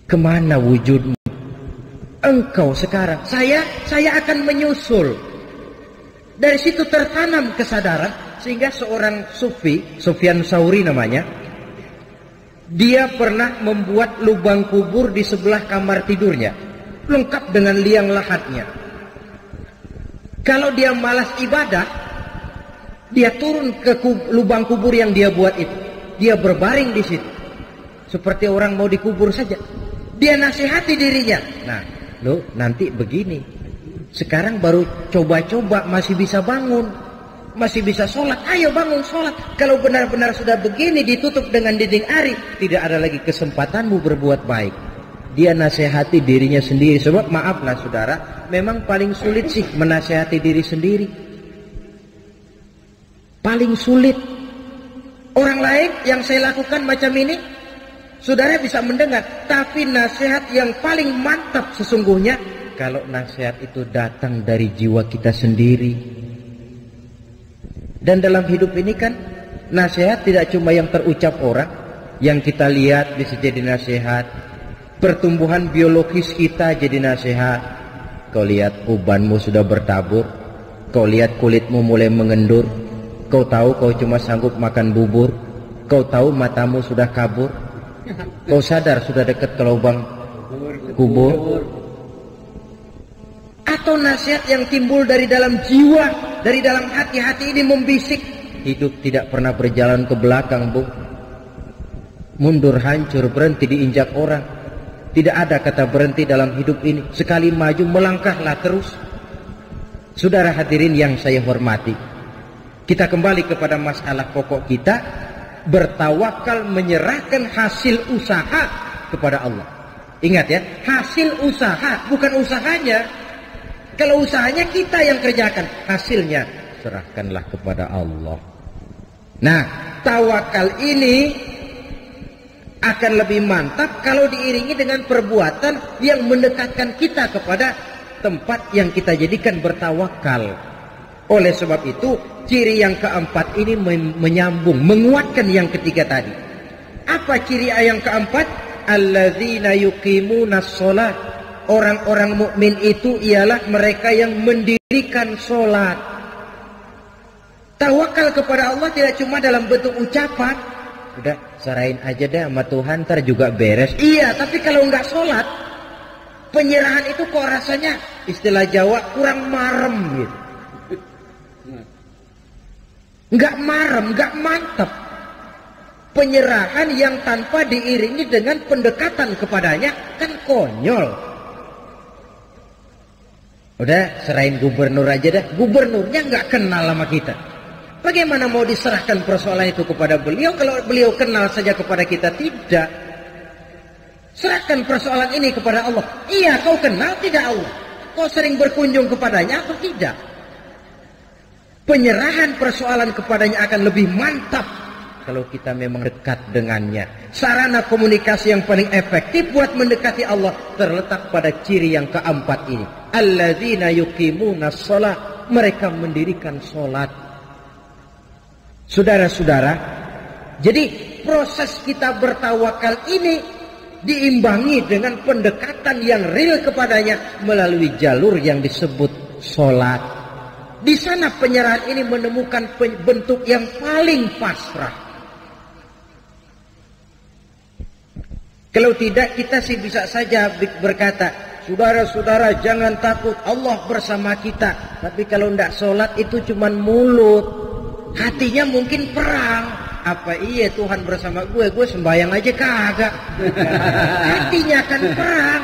S1: Kemana wujudmu? Engkau sekarang, saya akan menyusul. Dari situ tertanam kesadaran, sehingga seorang sufi, Sufyan Tsauri namanya, dia pernah membuat lubang kubur di sebelah kamar tidurnya, lengkap dengan liang lahatnya. Kalau dia malas ibadah, dia turun ke lubang kubur yang dia buat itu, dia berbaring di situ, seperti orang mau dikubur saja. Dia nasihati dirinya, nah lo nanti begini. Sekarang baru coba-coba, masih bisa bangun, masih bisa sholat, ayo bangun sholat. Kalau benar-benar sudah begini ditutup dengan dinding ari, tidak ada lagi kesempatanmu berbuat baik. Dia nasihati dirinya sendiri. Sebab maaflah saudara, memang paling sulit sih menasihati diri sendiri. Paling sulit. Orang lain yang saya lakukan macam ini, saudara bisa mendengar, tapi nasihat yang paling mantap sesungguhnya kalau nasihat itu datang dari jiwa kita sendiri. Dan dalam hidup ini kan nasihat tidak cuma yang terucap orang, yang kita lihat bisa jadi nasihat. Pertumbuhan biologis kita jadi nasihat. Kau lihat ubanmu sudah bertabur, kau lihat kulitmu mulai mengendur, Kau tahu kau cuma sanggup makan bubur. Kau tahu matamu sudah kabur. Kau sadar sudah dekat ke lubang kubur. Atau nasihat yang timbul dari dalam jiwa, dari dalam hati ini membisik, hidup tidak pernah berjalan ke belakang, Bu. Mundur hancur, berhenti diinjak orang. Tidak ada kata berhenti dalam hidup ini. Sekali maju melangkahlah terus. Saudara hadirin yang saya hormati, kita kembali kepada masalah pokok kita. Bertawakal, menyerahkan hasil usaha kepada Allah. Ingat ya, hasil usaha, bukan usahanya. Kalau usahanya kita yang kerjakan, hasilnya serahkanlah kepada Allah. Nah, tawakal ini akan lebih mantap kalau diiringi dengan perbuatan yang mendekatkan kita kepada tempat yang kita jadikan bertawakal. Oleh sebab itu, ciri yang keempat ini menyambung, menguatkan yang ketiga tadi. Apa ciri yang keempat? Alladzina yuqimunas shalah. Orang-orang mukmin itu ialah mereka yang mendirikan sholat. Tawakal kepada Allah tidak cuma dalam bentuk ucapan. Udah, serahin aja deh sama Tuhan, ntar juga beres. Iya, tapi kalau nggak sholat, penyerahan itu kok rasanya, istilah Jawa, kurang marem gitu. Nggak marem, nggak mantap. Penyerahan yang tanpa diiringi dengan pendekatan kepadanya kan konyol. Udah, serahin gubernur aja dah. Gubernurnya nggak kenal sama kita. Bagaimana mau diserahkan persoalan itu kepada beliau kalau beliau kenal saja kepada kita? Tidak. Serahkan persoalan ini kepada Allah. Iya, kau kenal tidak Allah? Kau sering berkunjung kepadanya atau tidak? Penyerahan persoalan kepadanya akan lebih mantap kalau kita memang dekat dengannya. Sarana komunikasi yang paling efektif buat mendekati Allah terletak pada ciri yang keempat ini. Alladzina yuqimunas shalah. Mereka mendirikan sholat. Saudara-saudara, jadi proses kita bertawakal ini diimbangi dengan pendekatan yang real kepadanya melalui jalur yang disebut sholat. Di sana penyerahan ini menemukan bentuk yang paling pasrah. Kalau tidak, kita sih bisa saja berkata, saudara-saudara jangan takut, Allah bersama kita. Tapi kalau tidak sholat itu cuma mulut. Hatinya mungkin perang. Apa iya Tuhan bersama gue sembahyang aja kagak. Hatinya akan perang.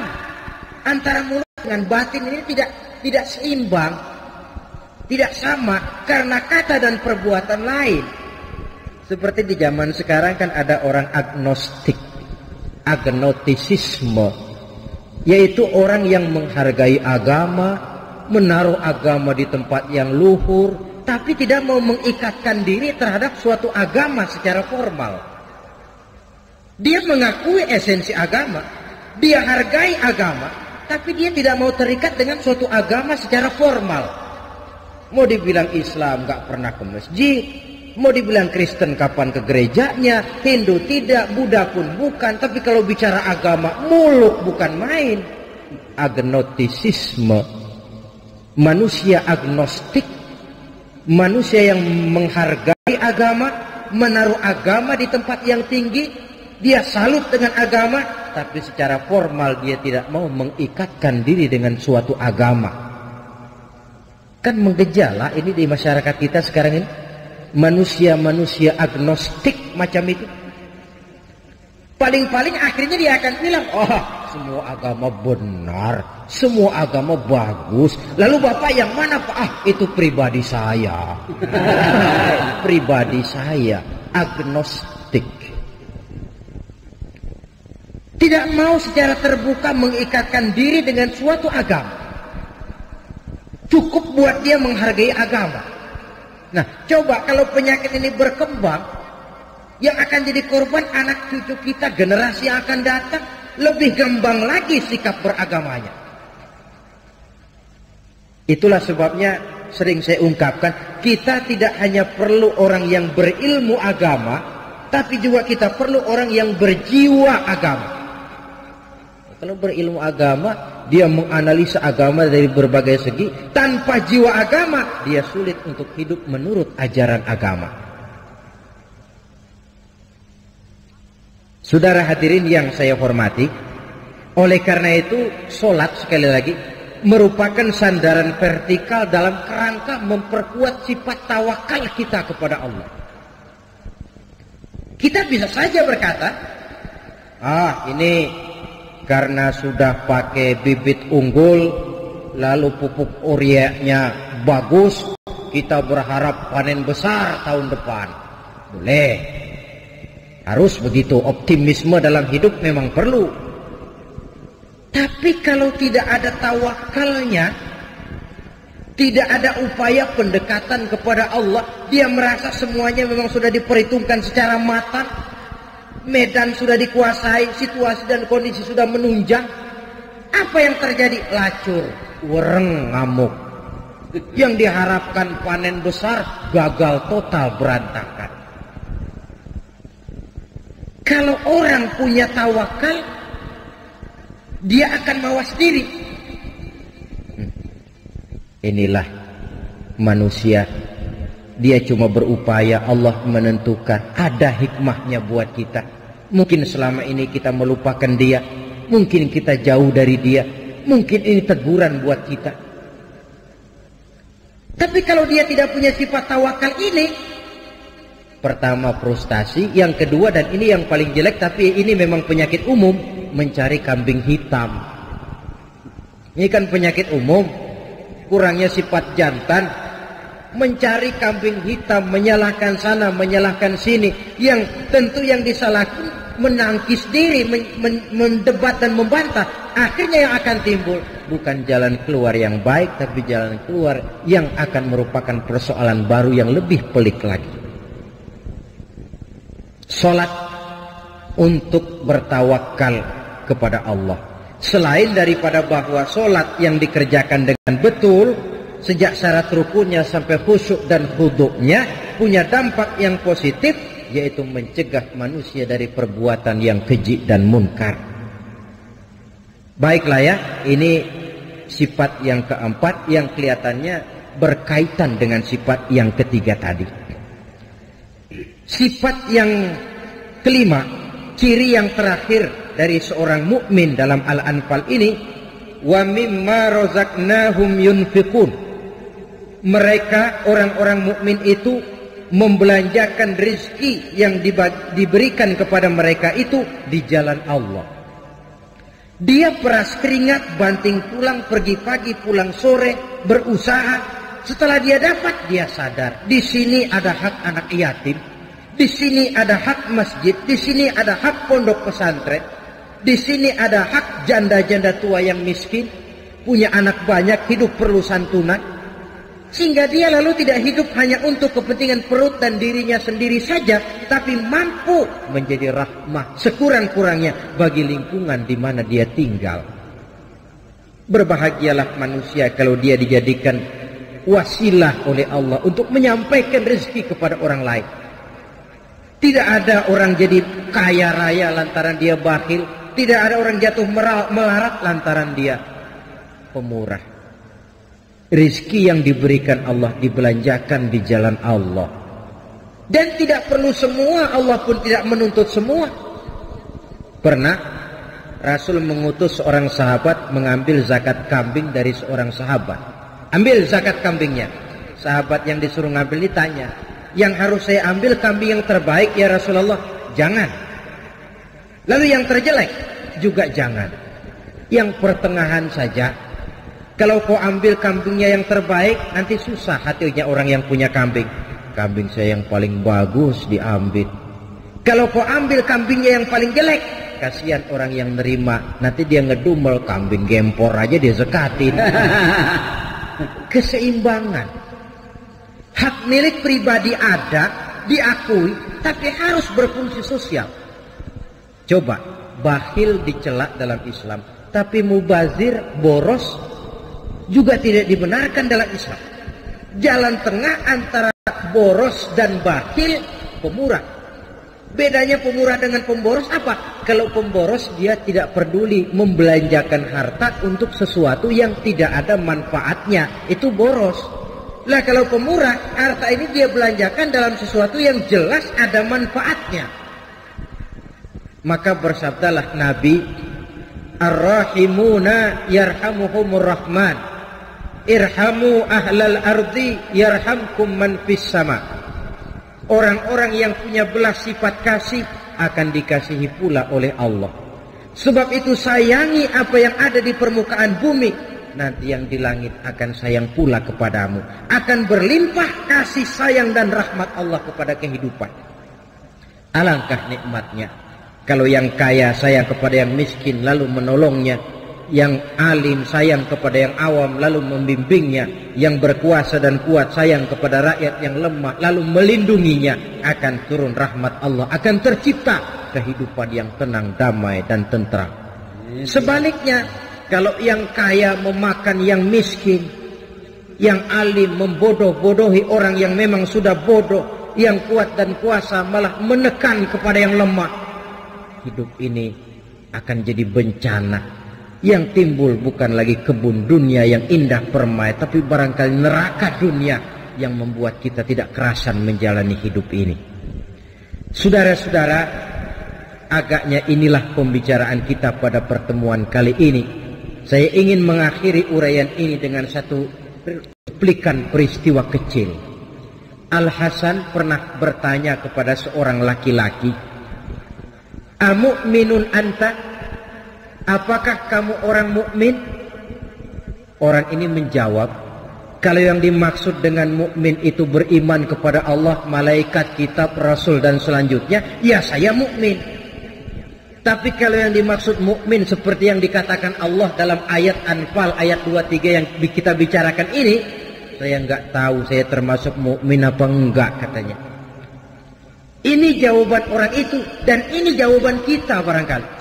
S1: Antara mulut dengan batin ini tidak seimbang. Tidak sama karena kata dan perbuatan lain. Seperti di zaman sekarang kan ada orang agnostik. Agnotisisme, yaitu orang yang menghargai agama, menaruh agama di tempat yang luhur, tapi tidak mau mengikatkan diri terhadap suatu agama secara formal. Dia mengakui esensi agama, dia hargai agama, tapi dia tidak mau terikat dengan suatu agama secara formal. Mau dibilang Islam gak pernah ke masjid, mau dibilang Kristen kapan ke gerejanya, Hindu tidak, Buddha pun bukan. Tapi kalau bicara agama, muluk bukan main. Agnotisisme, manusia agnostik, manusia yang menghargai agama, menaruh agama di tempat yang tinggi. Dia salut dengan agama, tapi secara formal dia tidak mau mengikatkan diri dengan suatu agama. Kan menggejala ini di masyarakat kita sekarang ini. Manusia-manusia agnostik macam itu. Paling-paling akhirnya dia akan bilang, oh semua agama benar, semua agama bagus. Lalu Bapak yang mana Pak? Itu pribadi saya. Pribadi saya, agnostik. Tidak mau secara terbuka mengikatkan diri dengan suatu agama. Cukup buat dia menghargai agama. Nah, coba kalau penyakit ini berkembang, yang akan jadi korban anak cucu kita, generasi yang akan datang, lebih gambang lagi sikap beragamanya. Itulah sebabnya sering saya ungkapkan, kita tidak hanya perlu orang yang berilmu agama, tapi juga kita perlu orang yang berjiwa agama. Kalau berilmu agama, dia menganalisa agama dari berbagai segi. Tanpa jiwa agama, dia sulit untuk hidup menurut ajaran agama. Saudara hadirin yang saya hormati, oleh karena itu sholat sekali lagi merupakan sandaran vertikal dalam kerangka memperkuat sifat tawakal kita kepada Allah. Kita bisa saja berkata, ini karena sudah pakai bibit unggul, lalu pupuk ureanya bagus, kita berharap panen besar tahun depan. Boleh. Harus begitu, optimisme dalam hidup memang perlu. Tapi kalau tidak ada tawakalnya, tidak ada upaya pendekatan kepada Allah, dia merasa semuanya memang sudah diperhitungkan secara matang, medan sudah dikuasai, situasi dan kondisi sudah menunjang. Apa yang terjadi? Lacur, wereng, ngamuk. Yang diharapkan panen besar, gagal total, berantakan. Kalau orang punya tawakal, dia akan mawas diri. Inilah manusia. Dia cuma berupaya, Allah menentukan. Ada hikmahnya buat kita. Mungkin selama ini kita melupakan dia. Mungkin kita jauh dari dia. Mungkin ini teguran buat kita. Tapi kalau dia tidak punya sifat tawakal ini, pertama frustasi, yang kedua, dan ini yang paling jelek, tapi ini memang penyakit umum, mencari kambing hitam. Ini kan penyakit umum, kurangnya sifat jantan, mencari kambing hitam, menyalahkan sana, menyalahkan sini, yang tentu yang disalahkan menangkis diri, mendebat dan membantah. Akhirnya yang akan timbul bukan jalan keluar yang baik, tapi jalan keluar yang akan merupakan persoalan baru yang lebih pelik lagi. Salat untuk bertawakal kepada Allah. Selain daripada bahwa salat yang dikerjakan dengan betul, sejak syarat rukunnya sampai khusyuk dan khuduknya, punya dampak yang positif, yaitu mencegah manusia dari perbuatan yang keji dan munkar. Baiklah ya, ini sifat yang keempat yang kelihatannya berkaitan dengan sifat yang ketiga tadi. Sifat yang kelima, ciri yang terakhir dari seorang mukmin dalam Al-Anfal ini, wa mimma razaqnahum yunfiqun. Mereka orang-orang mukmin itu membelanjakan rezeki yang diberikan kepada mereka itu di jalan Allah. Dia peras keringat, banting tulang, pergi pagi pulang sore, berusaha. Setelah dia dapat, dia sadar di sini ada hak anak yatim, di sini ada hak masjid, di sini ada hak pondok pesantren, di sini ada hak janda-janda tua yang miskin, punya anak banyak, hidup perlu santunan. Sehingga dia lalu tidak hidup hanya untuk kepentingan perut dan dirinya sendiri saja, tapi mampu menjadi rahmah sekurang-kurangnya bagi lingkungan di mana dia tinggal. Berbahagialah manusia kalau dia dijadikan wasilah oleh Allah untuk menyampaikan rezeki kepada orang lain. Tidak ada orang jadi kaya raya lantaran dia bakhil. Tidak ada orang jatuh melarat lantaran dia pemurah. Rizki yang diberikan Allah dibelanjakan di jalan Allah. Dan tidak perlu semua, Allah pun tidak menuntut semua. Pernah Rasul mengutus seorang sahabat mengambil zakat kambing dari seorang sahabat. Ambil zakat kambingnya. Sahabat yang disuruh ngambil ditanya, yang harus saya ambil kambing yang terbaik ya Rasulullah? Jangan. Lalu yang terjelek? Juga jangan. Yang pertengahan saja. Kalau kau ambil kambingnya yang terbaik, nanti susah hatinya orang yang punya kambing. Kambing saya yang paling bagus diambil. Kalau kau ambil kambingnya yang paling jelek, kasihan orang yang nerima. Nanti dia ngedumel, kambing gempor aja dia zakatin. Keseimbangan. Hak milik pribadi ada, diakui, tapi harus berfungsi sosial. Coba, bakhil dicela dalam Islam, tapi mubazir, boros juga tidak dibenarkan dalam Islam. Jalan tengah antara boros dan bakhil, pemurah. Bedanya pemurah dengan pemboros apa? Kalau pemboros dia tidak peduli membelanjakan harta untuk sesuatu yang tidak ada manfaatnya. Itu boros. Lah kalau pemurah, harta ini dia belanjakan dalam sesuatu yang jelas ada manfaatnya. Maka bersabdalah Nabi, Ar-Rahimuna yarhamuhumur Rahman, irhamu ahlal ardi yarhamkum man fis sama. Orang-orang yang punya belas sifat kasih akan dikasihi pula oleh Allah. Sebab itu sayangi apa yang ada di permukaan bumi, nanti yang di langit akan sayang pula kepadamu. Akan berlimpah kasih sayang dan rahmat Allah kepada kehidupan. Alangkah nikmatnya kalau yang kaya sayang kepada yang miskin lalu menolongnya, yang alim sayang kepada yang awam lalu membimbingnya, yang berkuasa dan kuat sayang kepada rakyat yang lemah lalu melindunginya. Akan turun rahmat Allah, akan tercipta kehidupan yang tenang, damai dan tentram. Sebaliknya, kalau yang kaya memakan yang miskin, yang alim membodoh-bodohi orang yang memang sudah bodoh, yang kuat dan kuasa malah menekan kepada yang lemah, hidup ini akan jadi bencana. Yang timbul bukan lagi kebun dunia yang indah permai, tapi barangkali neraka dunia yang membuat kita tidak kerasan menjalani hidup ini. Saudara-saudara, agaknya inilah pembicaraan kita pada pertemuan kali ini. Saya ingin mengakhiri uraian ini dengan satu cuplikan peristiwa kecil. Al-Hasan pernah bertanya kepada seorang laki-laki, "Amu'minun anta?" Apakah kamu orang mukmin? Orang ini menjawab, kalau yang dimaksud dengan mukmin itu beriman kepada Allah, malaikat, kitab, rasul dan selanjutnya, ya saya mukmin. Tapi kalau yang dimaksud mukmin seperti yang dikatakan Allah dalam ayat Anfal ayat 23 yang kita bicarakan ini, saya enggak tahu saya termasuk mukmin apa enggak, katanya. Ini jawaban orang itu dan ini jawaban kita barangkali.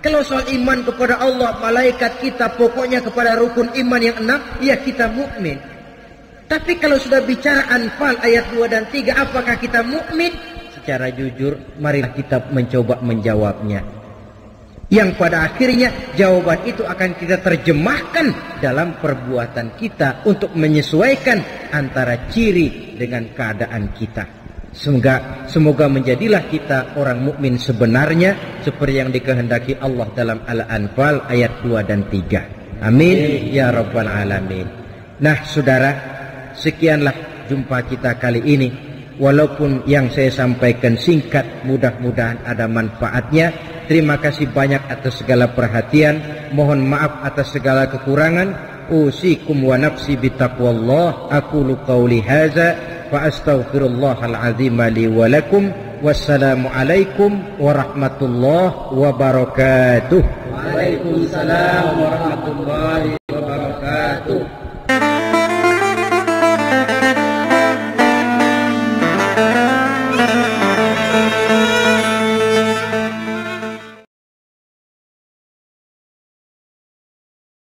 S1: Kalau soal iman kepada Allah, malaikat, kita, pokoknya kepada rukun iman yang 6, ya kita mukmin. Tapi kalau sudah bicara Anfal ayat 2 dan 3, apakah kita mukmin? Secara jujur, marilah kita mencoba menjawabnya. Yang pada akhirnya jawaban itu akan kita terjemahkan dalam perbuatan kita untuk menyesuaikan antara ciri dengan keadaan kita. Semoga menjadilah kita orang mukmin sebenarnya seperti yang dikehendaki Allah dalam Al-Anfal ayat 2 dan 3. Amin ya rabbal alamin. Nah, saudara, sekianlah jumpa kita kali ini. Walaupun yang saya sampaikan singkat, mudah-mudahan ada manfaatnya. Terima kasih banyak atas segala perhatian. Mohon maaf atas segala kekurangan. Usikum wa nafsi bitaqwallah. Aqulu qawli hadza fa astaghfirullahal azim li wa lakum. Wassalamu alaikum warahmatullahi wabarakatuh.
S2: Waalaikumsalam warahmatullahi